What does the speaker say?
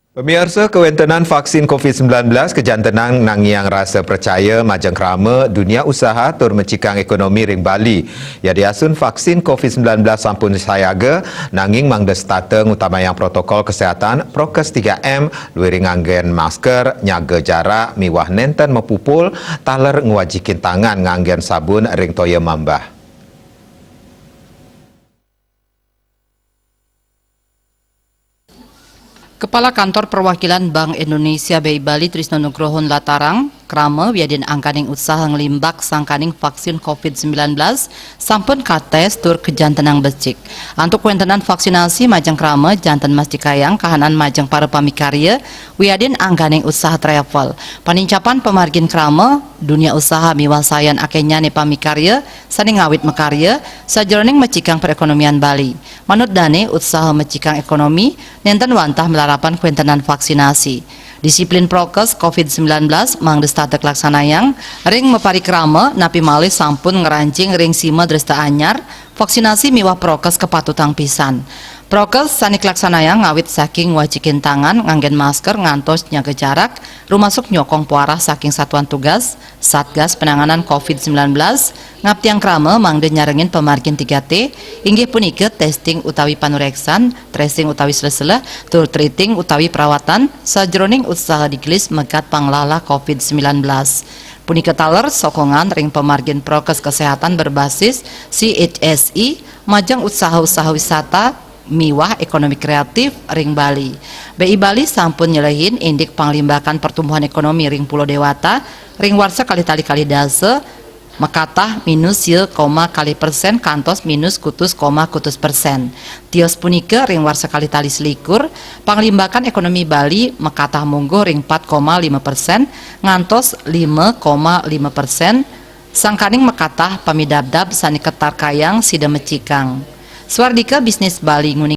Pemirsa, kewentenan vaksin COVID-19 kejantanang nangiang rasa percaya majang kerama dunia usaha tur mencikang ekonomi ring Bali. Ya diasun vaksin COVID-19 sampun sayaga nanging mangda starter ngutamayang protokol kesehatan Prokes 3M luwih nganggen masker, nyaga jarak, miwah nenten mepupul, taler ngwajikin tangan nganggen sabun ring toya mambah. Kepala Kantor Perwakilan Bank Indonesia BI Bali Trisno Nugrohon Latarang, krama wiadin angkaning usaha ngelimbak sangkaning vaksin COVID-19 sampun kates tur kejantenang becik. Antuk kuentenan vaksinasi majang krama jantan Mas Cikayang kahanan majang para pamikarya wiadin angkaning usaha travel. Panincapan pemargin krama dunia usaha miwasayan akenya ne pamikarya saning ngawit mekarya sajroning mecikang perekonomian Bali. Manut dane usaha mecikang ekonomi nenten wantah melarapan kuentenan vaksinasi. Disiplin prokes COVID-19 mangdes tatek laksanayang ring meparikrama napi malih sampun ngerancing ring sima dresta anyar vaksinasi miwah prokes kepatutang pisan. Prokes sanik laksanayang ngawit saking wajikin tangan nganggen masker ngantos nyaga jarak rumasuk nyokong puarah saking satuan tugas Satgas Penanganan COVID-19 ngaptiang krama mangde nyarengin pemargin 3T inggih punika testing utawi panureksan, tracing utawi selesela, tur treating utawi perawatan sajroning usaha digelis megat panglala COVID-19. Punika taler sokongan ring pemargin prokes kesehatan berbasis CHSI majang usaha-usaha wisata miwah ekonomi kreatif ring Bali. BI Bali sampun nyelehin indik panglimbakan pertumbuhan ekonomi ring Pulau Dewata ring warsa kali dase mekatah minus kali persen kantos minus kutus persen. Tios punika ring warsa kali selikur panglimbakan ekonomi Bali mekatah mungguh ring 4,5% ngantos 5,5%. Sangkaning mekatah pamidabdab sani ketar kayang sida mecikang. Swardika bisnis Bali nguning